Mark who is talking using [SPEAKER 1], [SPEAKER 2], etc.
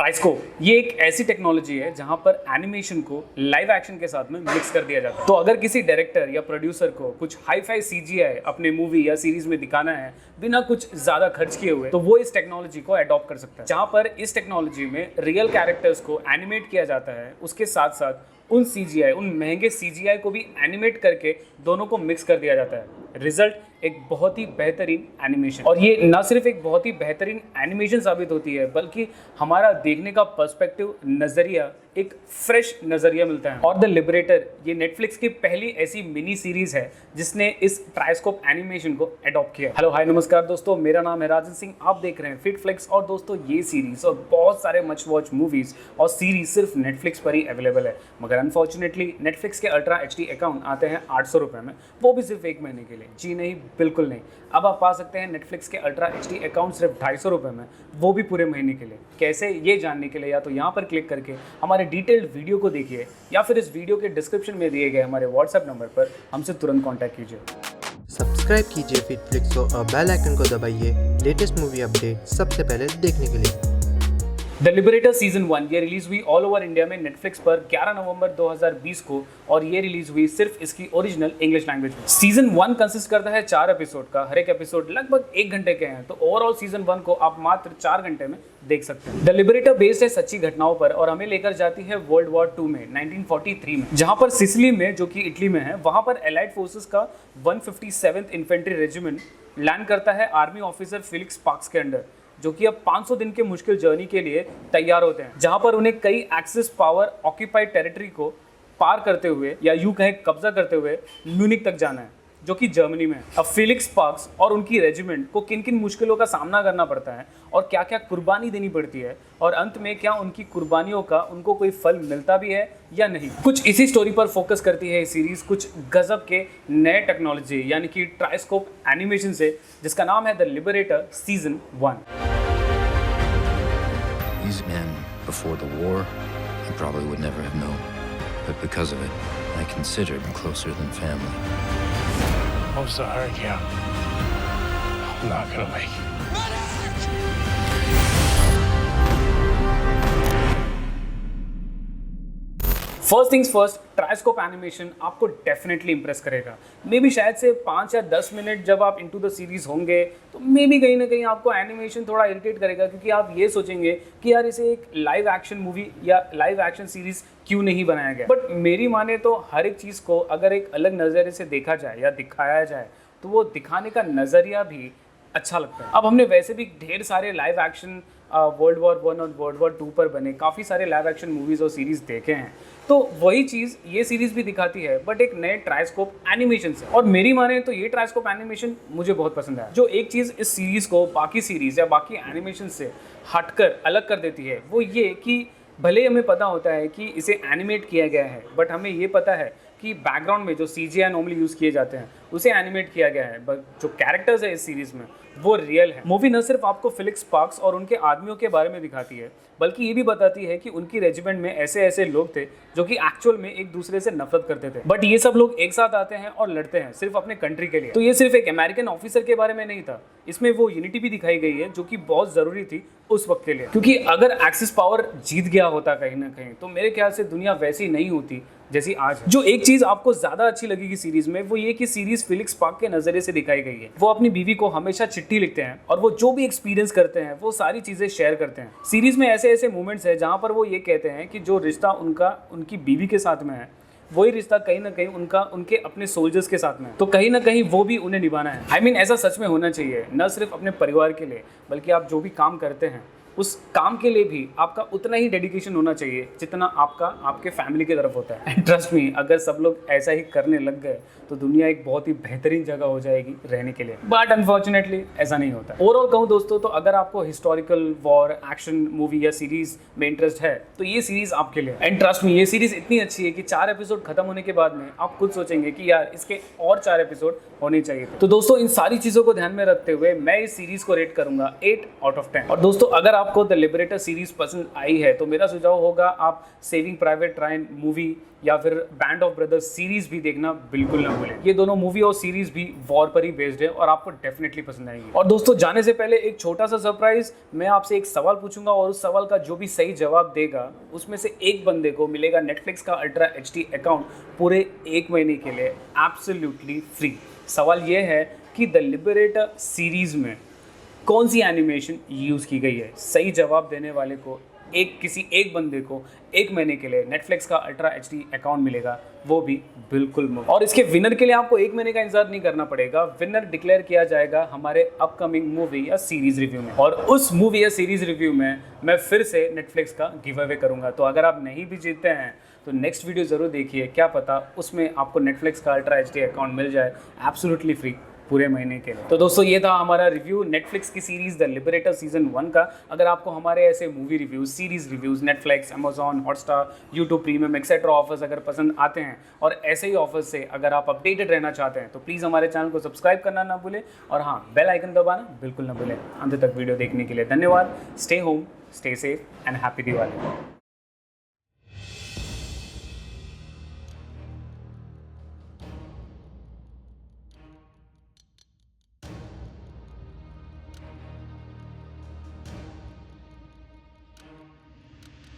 [SPEAKER 1] ट्राइस्कोप ये एक ऐसी टेक्नोलॉजी है जहां पर एनिमेशन को लाइव एक्शन के साथ में मिक्स कर दिया जाता है। तो अगर किसी डायरेक्टर या प्रोड्यूसर को कुछ हाई फाई सीजीआई अपने मूवी या सीरीज में दिखाना है बिना कुछ ज्यादा खर्च किए हुए, तो वो इस टेक्नोलॉजी को अडॉप्ट कर सकता है, जहां पर इस टेक्नोलॉजी में रियल कैरेक्टर्स को एनिमेट किया जाता है, उसके साथ साथ उन सीजीआई, उन महंगे सीजीआई को भी एनिमेट करके दोनों को मिक्स कर दिया जाता है। रिजल्ट एक बहुत ही बेहतरीन एनिमेशन। और ये ना सिर्फ एक बहुत ही बेहतरीन एनिमेशन साबित होती है, बल्कि हमारा देखने का पर्सपेक्टिव, नजरिया, एक फ्रेश नजरिया मिलता है। और द लिबरेटर ये नेटफ्लिक्स की पहली ऐसी मिनी सीरीज है जिसने इस ट्राइस्कोप एनिमेशन को अडॉप्ट किया। हेलो हाय नमस्कार दोस्तों, मेरा नाम है राजन सिंह, आप देख रहे हैं फिटफ्लिक्स। और दोस्तों ये सीरीज और बहुत सारे मच वॉच मूवीज और सीरीज सिर्फ नेटफ्लिक्स पर ही अवेलेबल है, मगर अनफॉर्चुनेटली नेटफ्लिक्स के अल्ट्रा HD अकाउंट आते हैं 800 रुपये में, वो भी सिर्फ एक महीने के लिए। जी नहीं, बिल्कुल नहीं। अब आप पा सकते हैं नेटफ्लिक्स के अल्ट्रा HD अकाउंट सिर्फ 250 रुपये में, वो भी पूरे महीने के लिए। कैसे, ये जानने के लिए या तो यहाँ पर क्लिक करके हमारे डिटेल्ड वीडियो को देखिए, या फिर इस वीडियो के डिस्क्रिप्शन में दिए गए हमारे व्हाट्सएप नंबर पर हमसे तुरंत कॉन्टैक्ट कीजिए।
[SPEAKER 2] सब्सक्राइब कीजिए फिटफ्लिक्स को और बेल आइकन को दबाइए लेटेस्ट मूवी अपडेट सबसे पहले देखने के लिए।
[SPEAKER 1] द लिबरेटर सीजन 1 ये रिलीज हुई ऑल ओवर इंडिया में नेटफ्लिक्स पर 11 नवंबर 2020 को, और ये रिलीज हुई सिर्फ इसकी ओरिजिनल इंग्लिश लैंग्वेज में। सीजन 1 कंसिस्ट करता है 4 एपिसोड का, हर एक एपिसोड लगभग 1 घंटे के हैं, तो ओवरऑल सीजन 1 को आप मात्र 4 घंटे में देख सकते हैं। द लिबरेटर बेस्ड है सच्ची घटनाओं पर और हमें लेकर जाती है वर्ल्ड वॉर 2 में 1943 में, जहां पर सिसिली में, जो कि इटली में है, वहां पर एलाइड फोर्सेस का 157th इन्फेंट्री रेजिमेंट लैंड करता है आर्मी ऑफिसर फेलिक्स पार्क्स के अंडर, जो कि अब 500 दिन के मुश्किल जर्नी के लिए तैयार होते हैं, जहां पर उन्हें कई एक्सेस पावर ऑक्यूपाइड टेरिटरी को पार करते हुए, या यूं कहें कब्जा करते हुए, म्यूनिक तक जाना है, जो कि जर्मनी में है। अब फेलिक्स पार्क्स और उनकी रेजिमेंट को किन किन मुश्किलों का सामना करना पड़ता है और क्या क्या कुर्बानी देनी पड़ती है, और अंत में क्या उनकी कुर्बानियों का उनको कोई फल मिलता भी है या नहीं, कुछ इसी स्टोरी पर फोकस करती है ये सीरीज, कुछ गजब के नए टेक्नोलॉजी यानी कि ट्राइस्कोप एनिमेशन से, जिसका नाम है the liberator season 1।
[SPEAKER 3] These men, before the war, I probably would never have known. But because of it, I consider them closer than family.
[SPEAKER 4] I'm sorry, Cal. I'm not gonna make it.
[SPEAKER 1] First things first, Triscope animation आपको definitely impress करेगा। May be शायद से 5 या 10 minute जब आप into the series होंगे तो may be कहीं ना कहीं आपको एनिमेशन थोड़ा इरिटेट करेगा, क्योंकि आप ये सोचेंगे कि यार इसे एक लाइव एक्शन मूवी या लाइव एक्शन सीरीज क्यों नहीं बनाया गया। बट मेरी माने तो हर एक चीज़ को अगर एक अलग नज़रिए से देखा जाए या दिखाया जाए तो वो दिखाने का नज़रिया भी अच्छा लगता है। अब हमने वैसे भी ढेर सारे लाइव एक्शन वर्ल्ड वॉर 1 और वर्ल्ड वॉर 2 पर बने काफ़ी सारे लाइव एक्शन मूवीज़ और सीरीज़ देखे हैं, तो वही चीज़ ये सीरीज़ भी दिखाती है, बट एक नए ट्राइस्कोप एनिमेशन से। और मेरी माने तो ये ट्राइस्कोप एनिमेशन मुझे बहुत पसंद है। जो एक चीज़ इस सीरीज़ को बाकी सीरीज़ या बाकी एनिमेशन से हटकर अलग कर देती है वो ये कि भले ही हमें पता होता है कि इसे एनिमेट किया गया है, बट हमें ये पता है कि बैकग्राउंड में जो CGI नॉर्मली यूज़ किए जाते हैं उसे एनिमेट किया गया है, बट जो कैरेक्टर्स है इस सीरीज़ में वो रियल है। मूवी न सिर्फ आपको फेलिक्स पार्क्स और उनके आदमियों के बारे में दिखाती है, बल्कि ये भी बताती है कि उनकी रेजिमेंट में ऐसे ऐसे लोग थे जो कि एक्चुअल में एक दूसरे से नफरत करते थे, बट ये सब लोग एक साथ आते हैं और लड़ते हैं सिर्फ अपने कंट्री के लिए। तो ये सिर्फ एक अमेरिकन ऑफिसर के बारे में नहीं था, इसमें वो यूनिटी भी दिखाई गई है, जो कि बहुत ज़रूरी थी उस वक्त के लिए, क्योंकि अगर एक्सिस पावर जीत गया होता कहीं ना कहीं तो मेरे ख्याल से दुनिया वैसी नहीं होती जैसी आज है। जो एक चीज़ आपको ज़्यादा अच्छी लगेगी सीरीज़ में वो ये कि सीरीज़ फेलिक्स पार्क के नज़रिए से दिखाई गई है। वो अपनी बीवी को हमेशा चिट्ठी लिखते हैं और वो जो भी एक्सपीरियंस करते हैं वो सारी चीज़ें शेयर करते हैं। सीरीज़ में ऐसे ऐसे मोमेंट्स हैं जहाँ पर वो ये कहते हैं कि जो रिश्ता उनका उनकी बीवी के साथ में है वही रिश्ता कहीं ना कहीं उनका उनके अपने सोल्जर्स के साथ में है, तो कहीं ना कहीं वो भी उन्हें निभाना है। I mean, ऐसा सच में होना चाहिए, न सिर्फ अपने परिवार के लिए बल्कि आप जो भी काम करते हैं उस काम के लिए भी आपका उतना ही डेडिकेशन होना चाहिए जितना आपका आपके फैमिली की तरफ होता है। ट्रस्ट मी, अगर सब लोग ऐसा ही करने लग गए तो दुनिया एक बहुत ही बेहतरीन जगह हो जाएगी रहने के लिए, बट अनफॉर्चुनेटली ऐसा नहीं होता। ओवरऑल कहूँ दोस्तों तो अगर आपको हिस्टोरिकल वॉर एक्शन मूवी या सीरीज में इंटरेस्ट है तो ये सीरीज आपके लिए। एंड ट्रस्ट मी, ये सीरीज इतनी अच्छी है कि 4 एपिसोड खत्म होने के बाद में आप खुद सोचेंगे कि यार इसके और 4 एपिसोड होने चाहिए। तो दोस्तों इन सारी चीज़ों को ध्यान में रखते हुए मैं इस सीरीज को रेट करूंगा 8 आउट ऑफ 10। और दोस्तों अगर आपको द लिबरेटर सीरीज पसंद आई है तो मेरा सुझाव होगा आप सेविंग प्राइवेट रायन मूवी या फिर बैंड ऑफ ब्रदर्स सीरीज भी देखना बिल्कुल ना भूलें। ये दोनों मूवी और सीरीज भी वॉर पर ही बेस्ड है और आपको डेफिनेटली पसंद आएंगी। और दोस्तों जाने से पहले एक छोटा सा सरप्राइज, मैं आपसे एक सवाल पूछूंगा और उस सवाल का जो भी सही जवाब देगा उसमें से एक बंदे को मिलेगा नेटफ्लिक्स का अल्ट्रा HD अकाउंट पूरे 1 महीने के लिए एब्सोल्युटली फ्री। सवाल ये है कि द लिबरेटर सीरीज में कौन सी एनिमेशन यूज़ की गई है। सही जवाब देने वाले को किसी एक बंदे को 1 महीने के लिए नेटफ्लिक्स का अल्ट्रा HD अकाउंट मिलेगा, वो भी बिल्कुल मुफ्त। और इसके विनर के लिए आपको 1 महीने का इंतजार नहीं करना पड़ेगा। विनर डिक्लेयर किया जाएगा हमारे अपकमिंग मूवी या सीरीज रिव्यू में, और उस मूवी या सीरीज रिव्यू में मैं फिर से नेटफ्लिक्स का गिव अवे करूंगा। तो अगर आप नहीं भी जीतते हैं तो नेक्स्ट वीडियो ज़रूर देखिए, क्या पता उसमें आपको नेटफ्लिक्स का अल्ट्रा HD अकाउंट मिल जाए एब्सोल्युटली फ्री पूरे महीने के लिए। तो दोस्तों ये था हमारा रिव्यू नेटफ्लिक्स की सीरीज द लिबरेटर सीजन 1 का। अगर आपको हमारे ऐसे movie reviews, series reviews, Netflix, Amazon, Hotstar, YouTube premium etcetera offers अगर पसंद आते हैं और ऐसे ही ऑफर्स से अगर आप अपडेटेड रहना चाहते हैं तो प्लीज़ हमारे चैनल को सब्सक्राइब करना ना भूलें और हाँ बेल आइकन दबाना बिल्कुल ना भूलें। अंत तक वीडियो देखने के लिए धन्यवाद। Stay home, stay safe and happy Diwali.